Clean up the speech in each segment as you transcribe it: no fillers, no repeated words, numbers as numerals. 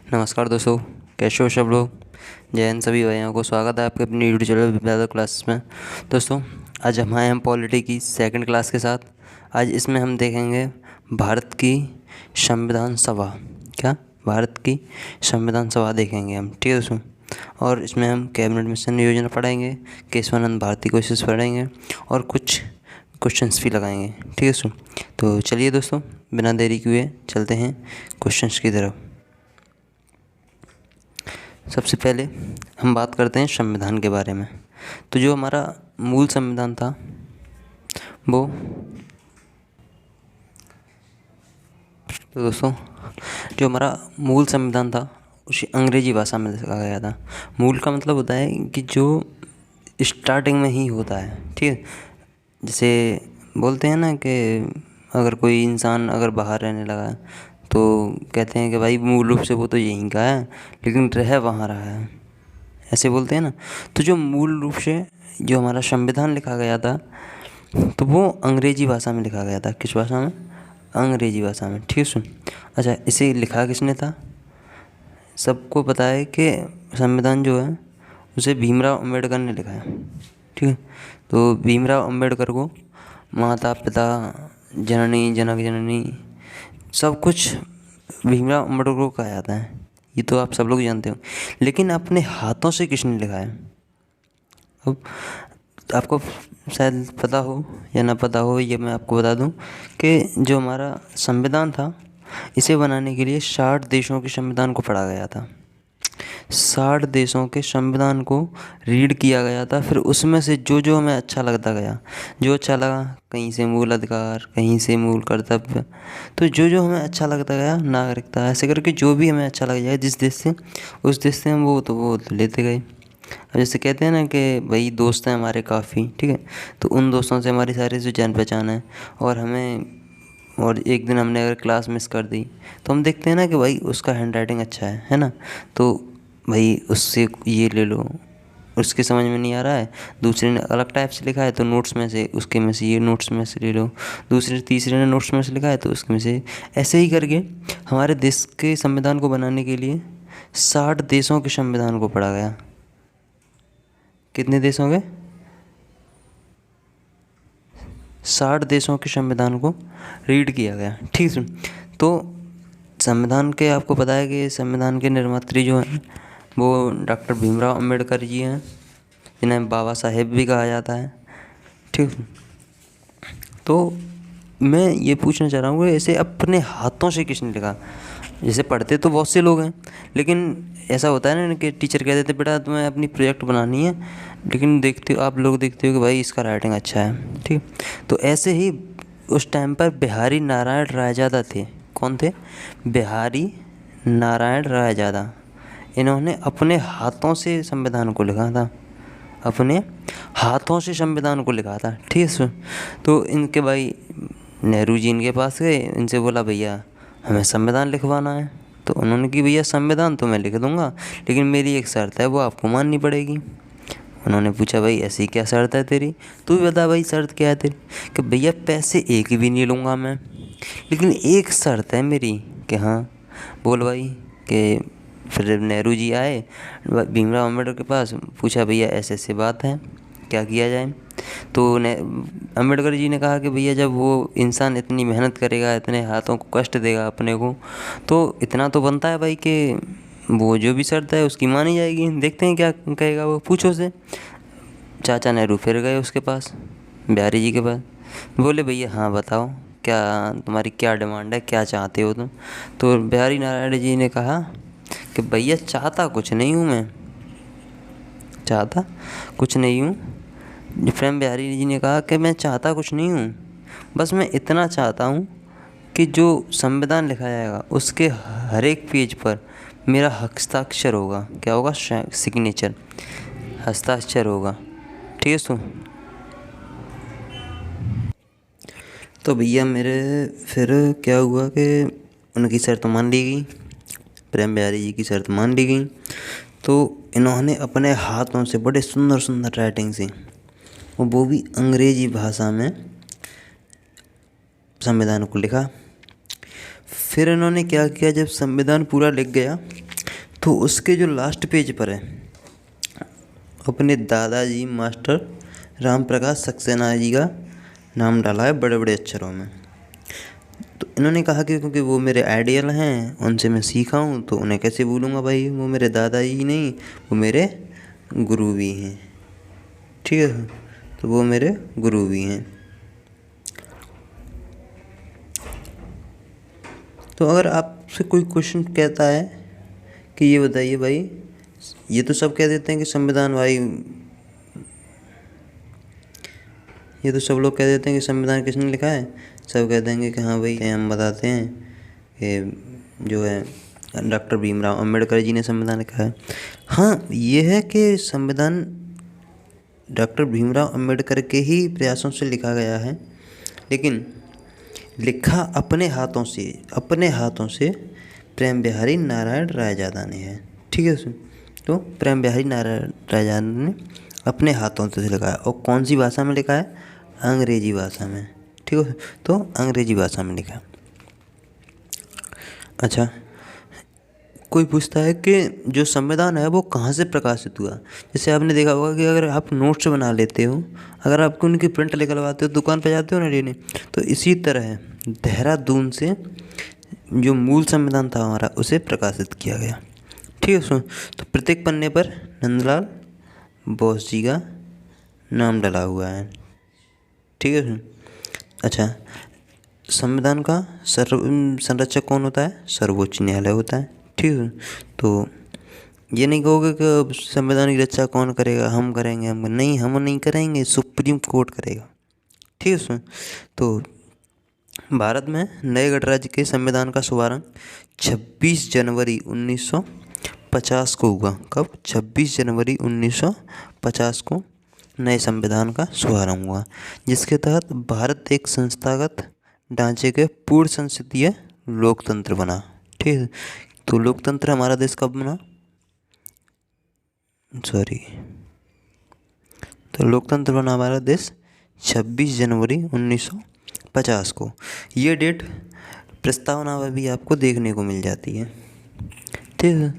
नमस्कार दोस्तों, कैसे हो सब लोग। जय हिंद सभी भाइयों को। स्वागत है आपके अपनी यूट्यूब चैनल विद्याधर क्लासेस में। दोस्तों, आज हम आए हैं पॉलिटी की सेकंड क्लास के साथ। आज इसमें हम देखेंगे भारत की संविधान सभा। क्या? भारत की संविधान सभा देखेंगे हम, ठीक है दोस्तों। और इसमें हम कैबिनेट मिशन योजना पढ़ेंगे, केशवानंद भारती कोशिश पढ़ेंगे और कुछ क्वेश्चंस भी लगाएंगे, ठीक है दोस्तों। तो चलिए दोस्तों, बिना देरी किए चलते हैं क्वेश्चंस की तरफ। सबसे पहले हम बात करते हैं संविधान के बारे में। तो जो हमारा मूल संविधान था वो, तो दोस्तों जो हमारा मूल संविधान था उसे अंग्रेजी भाषा में लिखा गया था। मूल का मतलब होता है कि जो स्टार्टिंग में ही होता है, ठीक है। जैसे बोलते हैं ना कि अगर कोई इंसान अगर बाहर रहने लगा तो कहते हैं कि भाई मूल रूप से वो तो यहीं का है लेकिन रह वहाँ रहा है, ऐसे बोलते हैं ना। तो जो मूल रूप से जो हमारा संविधान लिखा गया था तो वो अंग्रेजी भाषा में लिखा गया था। किस भाषा में? अंग्रेजी भाषा में, ठीक है सुन। अच्छा, इसे लिखा किसने था? सबको पता है कि संविधान जो है उसे भीमराव अंबेडकर ने लिखा है, ठीक है। तो भीमराव अंबेडकर को माता पिता जननी जनक जननी सब कुछ भीमराव अंबेडकर को कहा जाता है, ये तो आप सब लोग जानते हो। लेकिन अपने हाथों से किसने लिखा है? अब आपको शायद पता हो या ना पता हो, ये मैं आपको बता दूं कि जो हमारा संविधान था इसे बनाने के लिए 60 देशों के संविधान को पढ़ा गया था। 60 देशों के संविधान को रीड किया गया था। फिर उसमें से जो जो हमें अच्छा लगता गया, जो अच्छा लगा, कहीं से मूल अधिकार, कहीं से मूल कर्तव्य, तो जो जो हमें अच्छा लगता गया, नागरिकता, ऐसे करके जो भी हमें अच्छा लग जाए जिस देश से, उस देश से हम वो लेते गए। अब जैसे कहते हैं ना कि भाई दोस्त हैं हमारे काफ़ी, ठीक है। तो उन दोस्तों से हमारी सारी जो जान पहचान है और एक दिन हमने अगर क्लास मिस कर दी तो हम देखते हैं ना कि भाई उसका हैंड राइटिंग अच्छा है ना। तो भाई उससे ये ले लो, उसके समझ में नहीं आ रहा है, दूसरे ने अलग टाइप से लिखा है तो नोट्स में से उसके में से ये नोट्स में से ले लो, दूसरे तीसरे ने नोट्स में से लिखा है तो उसके में से, ऐसे ही करके हमारे देश के संविधान को बनाने के लिए 60 देशों के संविधान को पढ़ा गया। कितने देशों के? 60 देशों के संविधान को रीड किया गया, ठीक है। तो संविधान के आपको पता है कि संविधान के निर्मात्री जो हैं वो डॉक्टर भीमराव अंबेडकर जी हैं, जिन्हें बाबा साहेब भी कहा जाता है, ठीक। तो मैं ये पूछना चाह रहा हूँ कि ऐसे अपने हाथों से किसने लिखा? जैसे पढ़ते तो बहुत से लोग हैं, लेकिन ऐसा होता है ना कि टीचर कह देते बेटा तुम्हें अपनी प्रोजेक्ट बनानी है, लेकिन देखते हो आप लोग देखते हो कि भाई इसका राइटिंग अच्छा है, ठीक। तो ऐसे ही उस टाइम पर बिहारी नारायण रायजादा थे। कौन थे? बिहारी नारायण रायजादा। इन्होंने अपने हाथों से संविधान को लिखा था, अपने हाथों से संविधान को लिखा था, ठीक है सर। तो इनके भाई नेहरू जी इनके पास गए, इनसे बोला भैया हमें संविधान लिखवाना है। तो उन्होंने कि भैया संविधान तो मैं लिख दूंगा लेकिन मेरी एक शर्त है वो आपको माननी पड़ेगी। उन्होंने पूछा भाई ऐसी क्या शर्त है तेरी? तू भी बता भाई शर्त क्या है तेरी? कि भैया पैसे एक भी नहीं लूँगा मैं, लेकिन एक शर्त है मेरी। कि हाँ बोल भाई। कि फिर नेहरू जी आए भीमराव अम्बेडकर के पास, पूछा भैया ऐसे ऐसे बात है, क्या किया जाए? तो अम्बेडकर जी ने कहा कि भैया जब वो इंसान इतनी मेहनत करेगा, इतने हाथों को कष्ट देगा अपने को, तो इतना तो बनता है भाई कि वो जो भी शर्त है उसकी मानी जाएगी। देखते हैं क्या कहेगा वो, पूछो से। चाचा नेहरू फिर गए उसके पास, बिहारी जी के पास। बोले भैया हाँ बताओ क्या तुम्हारी क्या डिमांड है, क्या चाहते हो तुम? तो बिहारी नारायण जी ने कहा कि भैया चाहता कुछ नहीं हूँ मैं, चाहता कुछ नहीं हूँ। फ्रेम बिहारी जी ने कहा कि मैं चाहता कुछ नहीं हूँ, बस मैं इतना चाहता हूँ कि जो संविधान लिखा जाएगा उसके हर एक पेज पर मेरा हस्ताक्षर होगा। क्या होगा? सिग्नेचर, हस्ताक्षर होगा, ठीक है सो। तो भैया मेरे फिर क्या हुआ कि उनकी शर्त मान ली गई, प्रेम बिहारी जी की शर्त मान ली गई। तो इन्होंने अपने हाथों से बड़े सुंदर सुंदर राइटिंग से, वो भी अंग्रेजी भाषा में, संविधान को लिखा। फिर इन्होंने क्या किया, जब संविधान पूरा लिख गया तो उसके जो लास्ट पेज पर है अपने दादाजी मास्टर राम प्रकाश सक्सेना जी का नाम डाला है बड़े बड़े अक्षरों में। तो इन्होंने कहा कि क्योंकि वो मेरे आइडियल हैं, उनसे मैं सीखा हूँ, तो उन्हें कैसे भूलूँगा भाई, वो मेरे दादाजी ही नहीं, वो मेरे गुरु भी हैं। ठीक है, तो वो मेरे गुरु भी हैं। तो अगर आपसे कोई क्वेश्चन कहता है कि ये बताइए भाई, ये तो सब कह देते हैं कि संविधान भाई, ये तो सब लोग कह देते हैं कि संविधान किसने लिखा है, सब कह देंगे कि हाँ भाई हम बताते हैं कि जो है डॉक्टर भीमराव अंबेडकर जी ने संविधान लिखा है। हाँ, ये है कि संविधान डॉक्टर भीमराव अंबेडकर के ही प्रयासों से लिखा गया है, लेकिन लिखा अपने हाथों से प्रेम बिहारी नारायण रायजादा ने है। ठीक है, तो प्रेम बिहारी नारायण रायजादा ने अपने हाथों से लिखा है। और कौन सी भाषा में लिखा है? अंग्रेजी भाषा में। ठीक है, तो अंग्रेजी भाषा में लिखा। अच्छा, कोई पूछता है कि जो संविधान है वो कहाँ से प्रकाशित हुआ। जैसे आपने देखा होगा कि अगर आप नोट्स बना लेते हो, अगर आपको उनकी प्रिंट निकलवाते हो, दुकान पर जाते हो ना लेने, तो इसी तरह देहरादून से जो मूल संविधान था हमारा, उसे प्रकाशित किया गया। ठीक है सुन, तो प्रत्येक पन्ने पर नंदलाल बोस जी का नाम डला हुआ है। ठीक है सुन। अच्छा, संविधान का संरक्षक कौन होता है? सर्वोच्च न्यायालय होता है। ठीक है, तो ये नहीं कहोगे कि संविधान की रक्षा कौन करेगा, हम करेंगे, हम नहीं करेंगे, सुप्रीम कोर्ट करेगा। ठीक है सुन। तो भारत में नए गणराज्य के संविधान का शुभारंभ 26 जनवरी 1950 को हुआ। कब? 26 जनवरी 1950 को नए संविधान का शुभारंभ हुआ, जिसके तहत भारत एक संस्थागत ढांचे के पूर्ण संसदीय लोकतंत्र बना। ठीक है, तो लोकतंत्र हमारा देश कब बना? तो लोकतंत्र बना हमारा देश 26 जनवरी 1950 को। ये डेट प्रस्तावना में भी आपको देखने को मिल जाती है। ठीक है,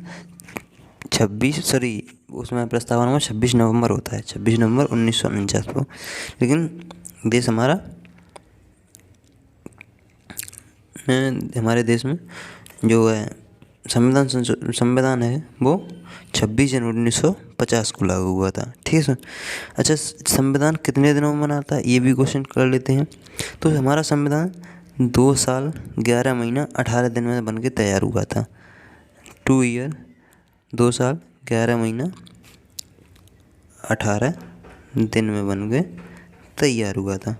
उसमें प्रस्तावना में 26 नवंबर होता है, 26 नवंबर 1949 को। लेकिन देश हमारे देश में जो है संविधान है वो 26 जनवरी 1950 को लागू हुआ था। ठीक है सर। अच्छा, संविधान कितने दिनों में बना था, ये भी क्वेश्चन कर लेते हैं। तो हमारा संविधान 2 साल 11 महीना 18 दिन में बन के तैयार हुआ था। 2 ईयर 2 साल 11 महीना 18 दिन में बन के तैयार हुआ था।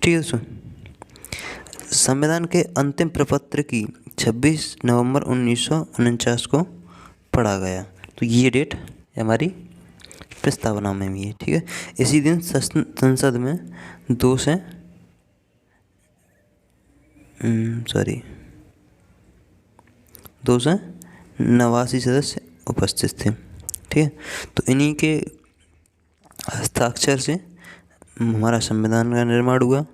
ठीक है सर। संविधान के अंतिम प्रपत्र की 26 नवंबर 1949 को पढ़ा गया। तो ये डेट हमारी प्रस्तावना में भी है। ठीक है, इसी दिन संसद में 289 सदस्य उपस्थित थे। ठीक है, तो इन्हीं के हस्ताक्षर से हमारा संविधान का निर्माण हुआ।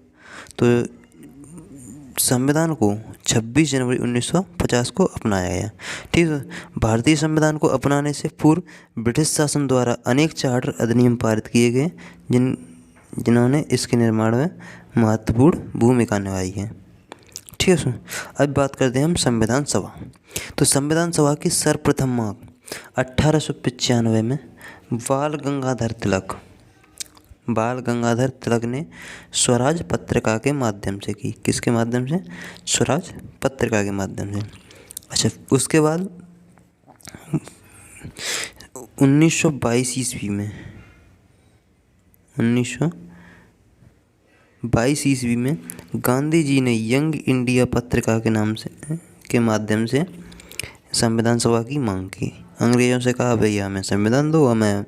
तो संविधान को 26 जनवरी 1950 को अपनाया गया। ठीक है, भारतीय संविधान को अपनाने से पूर्व ब्रिटिश शासन द्वारा अनेक चार्टर अधिनियम पारित किए गए, जिन्होंने इसके निर्माण में महत्वपूर्ण भूमिका निभाई है। ठीक है सर। अब बात करते हैं हम संविधान सभा। तो संविधान सभा की सर्वप्रथम मांग 1895 में बाल गंगाधर तिलक ने स्वराज पत्रिका के माध्यम से की। किसके माध्यम से? स्वराज पत्रिका के माध्यम से। अच्छा, उसके बाद 1922 ईस्वी में गांधी जी ने यंग इंडिया पत्रिका के माध्यम से संविधान सभा की मांग की। अंग्रेज़ों से कहा भैया हमें संविधान दो, हमें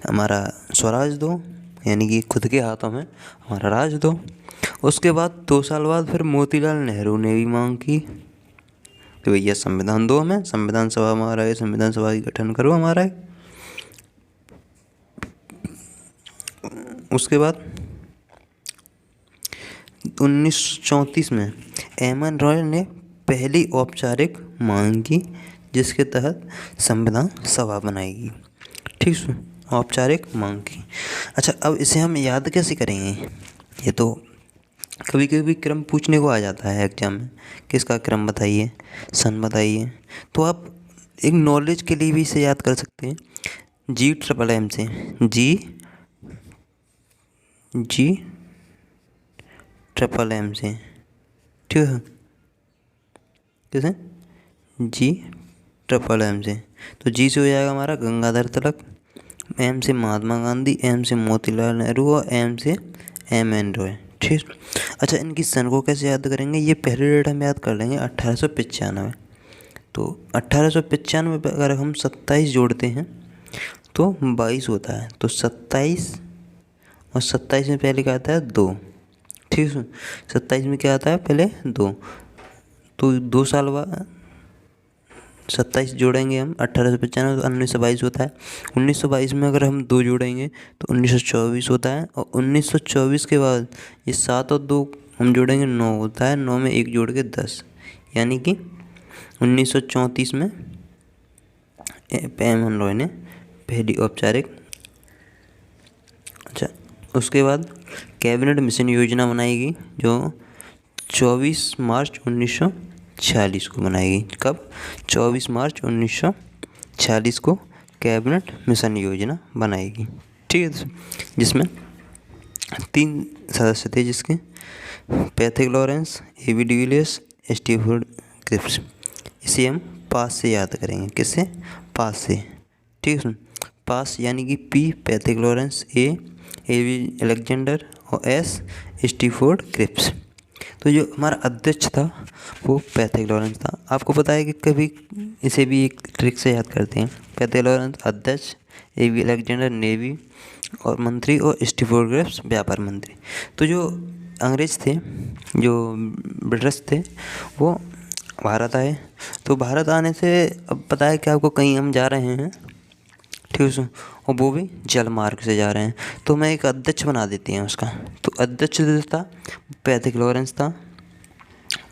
हमारा स्वराज दो, यानी कि खुद के हाथों में हमारा राज दो। उसके बाद 2 साल बाद फिर मोतीलाल नेहरू ने भी मांग की कि भैया संविधान दो हमें, संविधान सभा हमारा है, संविधान सभा की गठन करो हमारा है। उसके बाद 1934 में एम एन रॉय ने पहली औपचारिक मांग की, जिसके तहत संविधान सभा बनाएगी। ठीक है, औपचारिक मांग की। अच्छा, अब इसे हम याद कैसे करेंगे? ये तो कभी कभी क्रम पूछने को आ जाता है एग्जाम में, किसका क्रम बताइए, सन बताइए। तो आप एक नॉलेज के लिए भी इसे याद कर सकते हैं, G+M से, G+M से। ठीक है, कैसे? G+M से। तो जी से हो जाएगा हमारा गंगाधर तिलक, एम से महात्मा गांधी, एम से मोतीलाल नेहरू और एम से M.N. रॉय। ठीक। अच्छा, इनकी सन को कैसे याद करेंगे? ये पहले डेट हम याद कर लेंगे 1895। तो 1895 पे अगर हम 27 जोड़ते हैं तो 22 होता है। तो 27 और 27 में पहले क्या आता है? 2। ठीक है, 27 में क्या आता है? पहले 2। तो 2 साल बाद 27 जोड़ेंगे हम 1895 तो 1922 होता है। 1922 में अगर हम 2 जोड़ेंगे तो 1924 होता है। और 1924 के बाद ये 7 और 2 हम जोड़ेंगे 9 होता है। 9 में 1 जोड़ के 10, यानी कि 1934 में M.N. रॉय ने पहली औपचारिक। अच्छा, उसके बाद कैबिनेट मिशन योजना बनाएगी जो 24 मार्च 1946 को बनाएगी। कब? 24 मार्च 1946 को कैबिनेट मिशन योजना बनाएगी। ठीक है, जिसमें 3 सदस्य थे, जिसके Pethick Lawrence, A.B. De Villiers, Stafford Cripps. इसे हम पास से याद करेंगे। किससे? पास से। ठीक है, पास यानी कि P Pethick Lawrence, A.B. Alexander और S स्टीफोर्ड क्रिप्स। तो जो हमारा अध्यक्ष था वो पैथिक लॉरेंस था। आपको पता है कि कभी इसे भी एक ट्रिक से याद करते हैं। पैथिक लॉरेंस अध्यक्ष, A.B. अलेक्जेंडर नेवी और मंत्री और स्टीफोर्ड क्रिप्स व्यापार मंत्री। तो जो अंग्रेज थे, जो ब्रिटिश थे, वो भारत आए। तो भारत आने से अब पता है कि आपको कहीं हम जा रहे हैं, ठीक है, और वो भी जल मार्ग से जा रहे हैं। तो मैं एक अध्यक्ष बना देती हैं उसका। तो अध्यक्ष जो था पैथिक लॉरेंस था।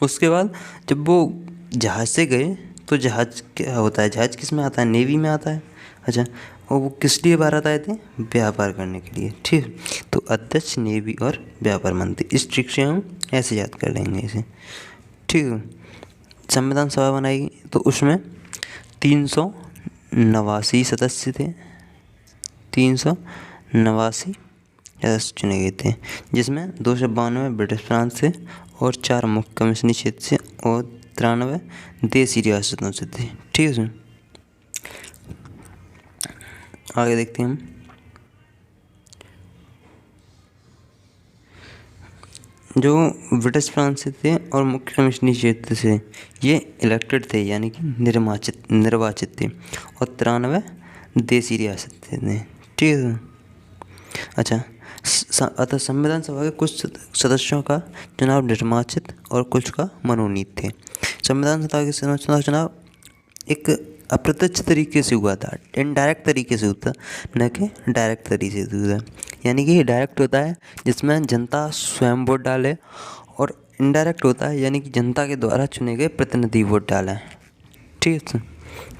उसके बाद जब वो जहाज़ से गए तो जहाज़ क्या होता है? जहाज़ किस में आता है? नेवी में आता है। अच्छा, और वो किस लिए भारत आए थे? व्यापार करने के लिए। ठीक, तो अध्यक्ष, नेवी और व्यापार मंत्री, इस ट्रिक से हम ऐसे याद कर लेंगे इसे। ठीक है, संविधान सभा बनाएगी तो उसमें 389 सदस्य थे। 389 सदस्य चुने गए थे, जिसमें 292 ब्रिटिश प्रांत से और 4 मुख्य कमीशनी क्षेत्र से और 93 देसी रियासतों से थे। ठीक है, आगे देखते हैं हम। जो ब्रिटिश प्रांत से थे और मुख्य कमीशनी क्षेत्र से, ये इलेक्टेड थे, यानी कि निर्वाचित थे। और 93 देसी रियासत थे। ठीक है। अच्छा, अतः संविधान सभा के कुछ सदस्यों का चुनाव निर्वाचित और कुछ का मनोनीत थे। संविधान सभा के सदस्यों का चुनाव एक अप्रत्यक्ष तरीके से हुआ था, इनडायरेक्ट तरीके से होता, न कि डायरेक्ट तरीके से होता। यानी कि डायरेक्ट होता है जिसमें जनता स्वयं वोट डाले, और इनडायरेक्ट होता है यानी कि जनता के द्वारा चुने गए प्रतिनिधि वोट डालें। ठीक है,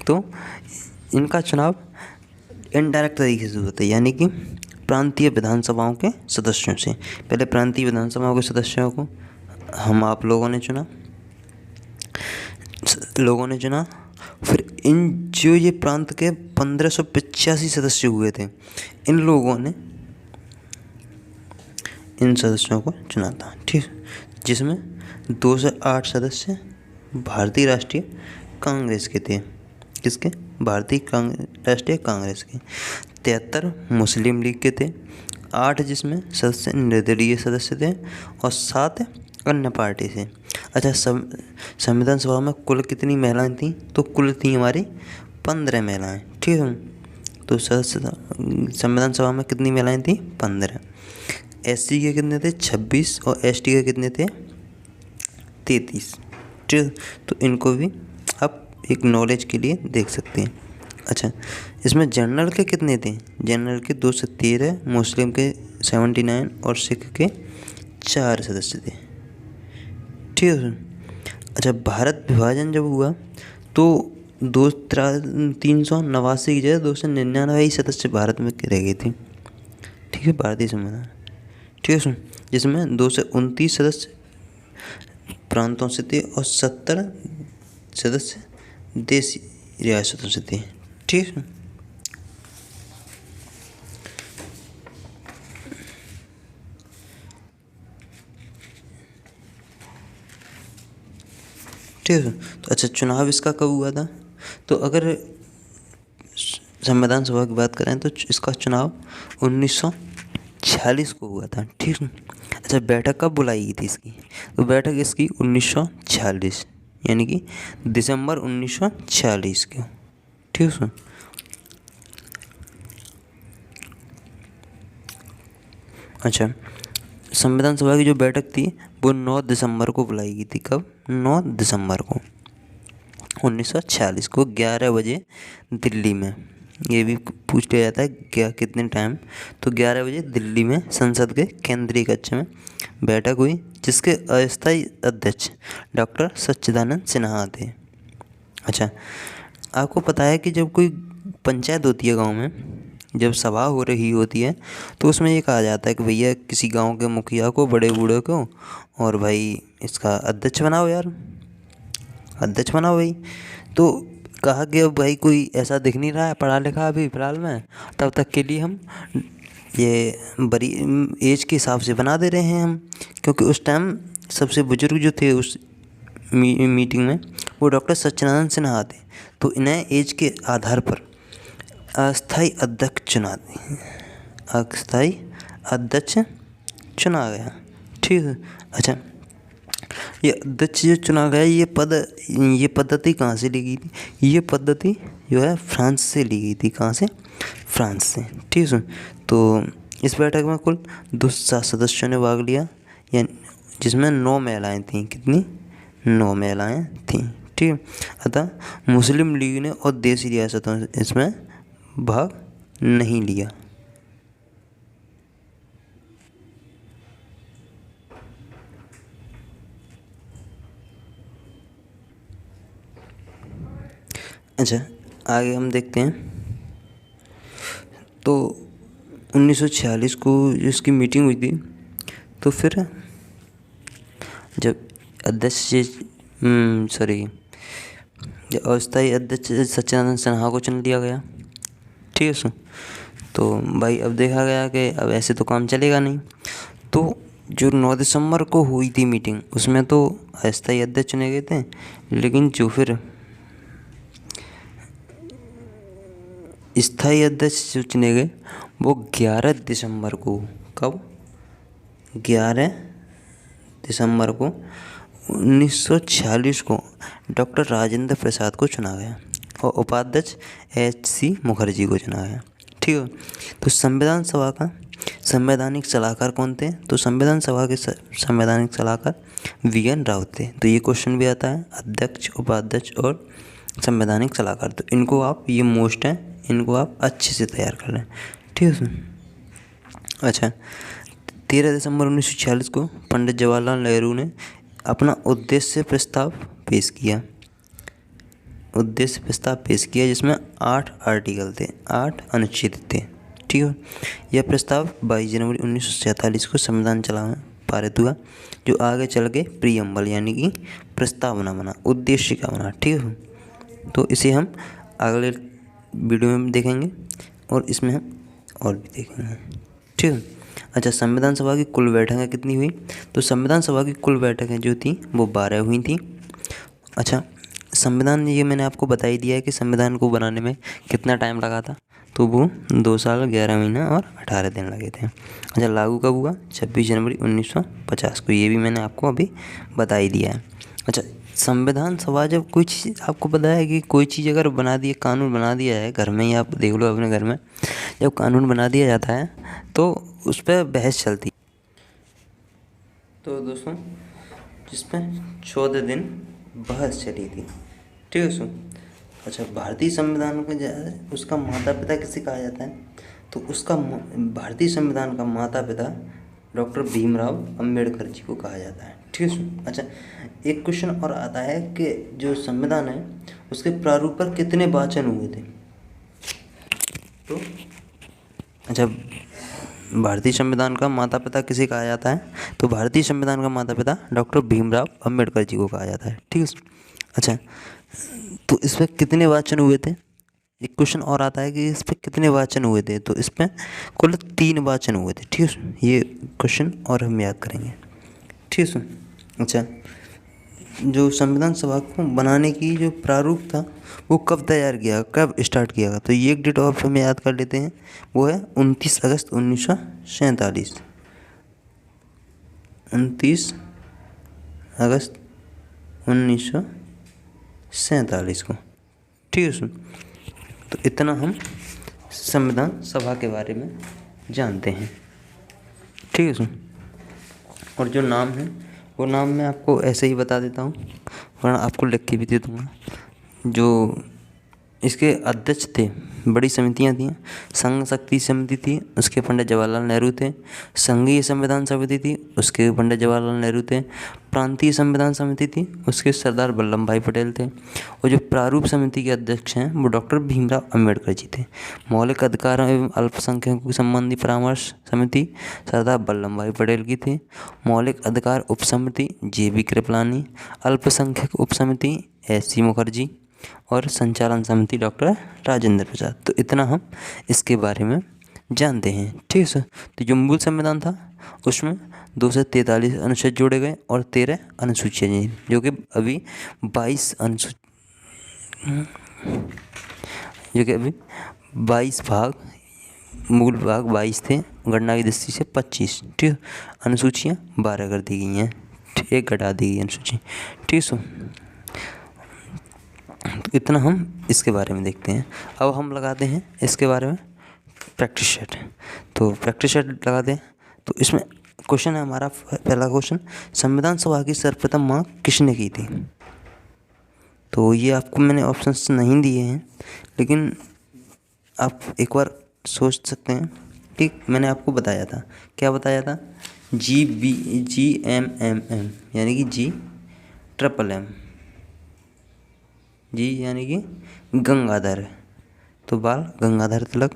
तो इनका चुनाव इनडायरेक्ट तरीके से होता है, यानी कि प्रांतीय विधानसभाओं के सदस्यों से। पहले प्रांतीय विधानसभाओं के सदस्यों को हम आप लोगों ने चुना, फिर इन जो ये प्रांत के 1585 सदस्य हुए थे, इन लोगों ने इन सदस्यों को चुना था। ठीक, जिसमें 2 से 8 सदस्य भारतीय राष्ट्रीय कांग्रेस के थे। किसके? भारतीय राष्ट्रीय कांग्रेस के। 73 मुस्लिम लीग के थे। 8 जिसमें सदस्य निर्दलीय सदस्य थे और 7 अन्य पार्टी से। अच्छा, संविधान सभा में कुल कितनी महिलाएं थीं? तो कुल थी हमारी 15 महिलाएं। ठीक है, तो संविधान सभा में कितनी महिलाएं थीं? 15। SC के कितने थे? 26 और ST के कितने थे? 33। ठीक, तो इनको भी आप एक नॉलेज के लिए देख सकते हैं। अच्छा, इसमें जनरल के कितने थे? जनरल के 2 से 13, मुस्लिम के 79 और सिख के 4 सदस्य थे। ठीक है। अच्छा, भारत विभाजन जब हुआ तो 389 की जगह 299 सदस्य भारत में रह गए थे। ठीक है, भारतीय संविधान। ठीक है सुन, जिसमें 229 सदस्य प्रांतों से थे और 70 सदस्य देशी रियासतों से थे। ठीक है, ठीक है। तो अच्छा, चुनाव इसका कब हुआ था? तो अगर संविधान सभा की बात करें तो इसका चुनाव 1946 को हुआ था। ठीक है। अच्छा, बैठक कब बुलाई गई थी इसकी? तो बैठक इसकी 1946 यानी कि दिसंबर 1946 को। ठीक है। अच्छा, संविधान सभा की जो बैठक थी वो 9 दिसंबर को बुलाई गई थी। कब? 9 दिसंबर को 1946 को 11 बजे दिल्ली में। ये भी पूछ लिया जाता है क्या कितने टाइम, तो 11 बजे दिल्ली में संसद के केंद्रीय कक्ष में बैठक हुई, जिसके अस्थायी अध्यक्ष डॉक्टर सच्चिदानंद सिन्हा थे। अच्छा, आपको पता है कि जब कोई पंचायत होती है गांव में, जब सभा हो रही होती है तो उसमें ये कहा जाता है कि भैया किसी गांव के मुखिया को, बड़े बूढ़े को, और भाई इसका अध्यक्ष बनाओ यार, अध्यक्ष बनाओ भाई। तो कहा कि अब भाई कोई ऐसा दिख नहीं रहा है पढ़ा लिखा अभी फ़िलहाल में, तब तक के लिए हम ये बड़ी एज के हिसाब से बना दे रहे हैं हम, क्योंकि उस टाइम सबसे बुजुर्ग जो थे उस मीटिंग में वो डॉक्टर सच्चिदानंद सिन्हा थे। तो इन्हें एज के आधार पर अस्थायी अध्यक्ष चुना अस्थायी अध्यक्ष चुना गया। ठीक है। अच्छा, ये अध्यक्ष जो चुना गया, ये पद्धति कहाँ से ली गई थी? ये पद्धति जो है फ्रांस से ली गई थी। कहाँ से? फ्रांस से। ठीक है। तो इस बैठक में कुल 207 सदस्यों ने भाग लिया, यानी जिसमें 9 महिलाएं थीं। कितनी? 9 महिलाएं थीं। ठीक है। अतः मुस्लिम लीग ने और देशी रियासतों ने इसमें भाग नहीं लिया। अच्छा, आगे हम देखते हैं। तो 1946 को इसकी मीटिंग हुई थी, तो फिर जब अस्थायी अध्यक्ष सच्चिदानंद सिन्हा को चुन लिया गया। ठीक है सर। तो भाई अब देखा गया कि अब ऐसे तो काम चलेगा नहीं, तो जो 9 दिसंबर को हुई थी मीटिंग, उसमें तो अस्थायी अध्यक्ष चुने गए थे, लेकिन जो फिर स्थायी अध्यक्ष जो चुने गए वो 11 दिसंबर को। कब? 11 दिसंबर को 1946 को डॉक्टर राजेंद्र प्रसाद को चुना गया और उपाध्यक्ष HC मुखर्जी को चुना गया। ठीक है। तो संविधान सभा का संवैधानिक सलाहकार कौन थे? तो संविधान सभा के संवैधानिक सलाहकार VN राव थे। तो ये क्वेश्चन भी आता है, अध्यक्ष, उपाध्यक्ष और संवैधानिक सलाहकार। तो इनको आप, ये मोस्ट हैं, इनको आप अच्छे से तैयार कर लें। ठीक है। अच्छा, 13 दिसंबर 1946 को पंडित जवाहरलाल नेहरू ने अपना उद्देश्य प्रस्ताव पेश किया। जिसमें 8 आर्टिकल थे, 8 अनुच्छेद थे। ठीक है। यह प्रस्ताव 22 जनवरी 1947 को संविधान सभा में पारित हुआ, जो आगे चल के प्रीएम्बल यानी कि प्रस्तावना बना, उद्देशिका बना। ठीक है। तो इसे हम अगले वीडियो में देखेंगे और इसमें हम और भी देखेंगे। ठीक है। अच्छा, संविधान सभा की कुल बैठकें कितनी हुई? तो संविधान सभा की कुल बैठकें जो थी वो 12 हुई थी। अच्छा, संविधान, ये मैंने आपको बता ही दिया है कि संविधान को बनाने में कितना टाइम लगा था, तो वो 2 साल 11 महीना और 18 दिन लगे थे। अच्छा, लागू कब हुआ? 26 जनवरी 1950 को। ये भी मैंने आपको अभी बता ही दिया है। अच्छा, संविधान सभा जब कोई चीज़, आपको पता है कि कोई चीज़ अगर बना दिया, कानून बना दिया है, घर में ही आप देख लो अपने घर में, जब कानून बना दिया जाता है तो उस पर बहस चलती। तो दोस्तों, जिसमें 14 दिन बहस चली थी। ठीक है सो। अच्छा, भारतीय संविधान का उसका माता पिता किसे कहा जाता है? तो उसका भारतीय संविधान का माता पिता डॉक्टर भीमराव अंबेडकर जी को कहा जाता है। ठीक है। अच्छा, एक क्वेश्चन और आता है कि जो संविधान है उसके प्रारूप पर कितने वाचन हुए थे। तो अच्छा, भारतीय संविधान का माता पिता किसे कहा जाता है, तो भारतीय संविधान का माता पिता डॉक्टर भीमराव अंबेडकर जी को कहा जाता है। ठीक है। अच्छा, तो इसमें कितने वाचन हुए थे, एक क्वेश्चन और आता है कि इस पर कितने वाचन हुए थे, तो इसमें कुल 3 वाचन हुए थे। ठीक है, ये क्वेश्चन और हम याद करेंगे। ठीक है। अच्छा, जो संविधान सभा को बनाने की जो प्रारूप था वो कब तैयार किया, कब स्टार्ट किया गया, तो ये एक डेट ऑफ हम याद कर लेते हैं, वो है 29 अगस्त 1947। 29 अगस्त 1947 को। ठीक है सुन, तो इतना हम संविधान सभा के बारे में जानते हैं। ठीक है सुन, और जो नाम है वो नाम मैं आपको ऐसे ही बता देता हूँ, वरना आपको लिख के भी दे दूँगा। जो इसके अध्यक्ष थे, बड़ी समितियाँ थीं, संघ शक्ति समिति थी, उसके पंडित जवाहरलाल नेहरू थे। संघीय संविधान समिति थी, उसके पंडित जवाहरलाल नेहरू थे। प्रांतीय संविधान समिति थी, उसके सरदार वल्लभ भाई पटेल थे। और जो प्रारूप समिति के अध्यक्ष हैं वो डॉक्टर भीमराव अंबेडकर जी थे। मौलिक अधिकार एवं अल्पसंख्यकों संबंधी परामर्श समिति सरदार वल्लभ भाई पटेल की थी। मौलिक अधिकार उप समिति JB कृपलानी। अल्पसंख्यक उप समिति SC मुखर्जी। और संचालन समिति डॉक्टर राजेंद्र प्रसाद। तो इतना हम इसके बारे में जानते हैं। ठीक है सर। तो जो मूल संविधान था उसमें 243 अनुच्छेद जोड़े गए और 13 अनुसूचियाँ, जो कि अभी 22 भाग, मूल भाग 22 थे, गणना की दृष्टि से 25। ठीक है, अनुसूचियाँ 12 कर दी गई हैं, एक घटा दी गई अनुसूची। ठीक है सो, तो इतना हम इसके बारे में देखते हैं। अब हम लगाते हैं इसके बारे में प्रैक्टिस सेट। तो प्रैक्टिस सेट लगाते हैं। तो इसमें क्वेश्चन है हमारा, पहला क्वेश्चन, संविधान सभा की सर्वप्रथम मांग किसने की थी। तो ये आपको मैंने ऑप्शंस नहीं दिए हैं, लेकिन आप एक बार सोच सकते हैं कि मैंने आपको बताया था, क्या बताया था, GMMM यानी कि GMMM, जी यानी कि गंगाधर, तो बाल गंगाधर तिलक,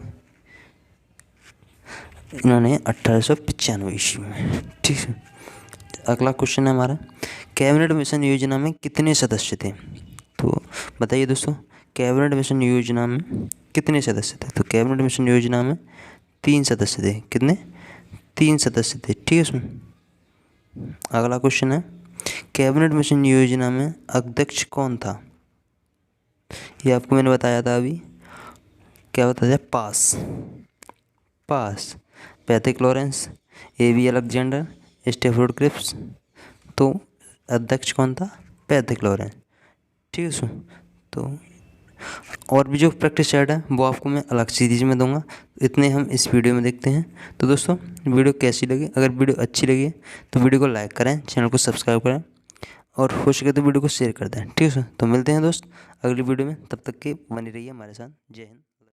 इन्होंने 1895 ईस्वी में। ठीक है। अगला क्वेश्चन है हमारा, कैबिनेट मिशन योजना में कितने सदस्य थे। तो बताइए दोस्तों, कैबिनेट मिशन योजना में कितने सदस्य थे। तो कैबिनेट मिशन योजना में 3 सदस्य थे। कितने, 3 सदस्य थे। ठीक है उसमें। अगला क्वेश्चन है, कैबिनेट मिशन योजना में अध्यक्ष कौन था। ये आपको मैंने बताया था अभी, क्या बताया, पास Pethick Lawrence, AB Alexander, Stafford Cripps. तो अध्यक्ष कौन था, पैथिक लॉरेंस। ठीक है सो, तो और भी जो प्रैक्टिस सेट है वो आपको मैं अलग सीरीज में दूंगा। इतने हम इस वीडियो में देखते हैं। तो दोस्तों वीडियो कैसी लगी, अगर वीडियो अच्छी लगी तो वीडियो को लाइक करें, चैनल को सब्सक्राइब करें, और हो सके तो वीडियो को शेयर कर दें। ठीक है, तो मिलते हैं दोस्त अगली वीडियो में, तब तक के बने रहिए हमारे साथ। जय हिंद।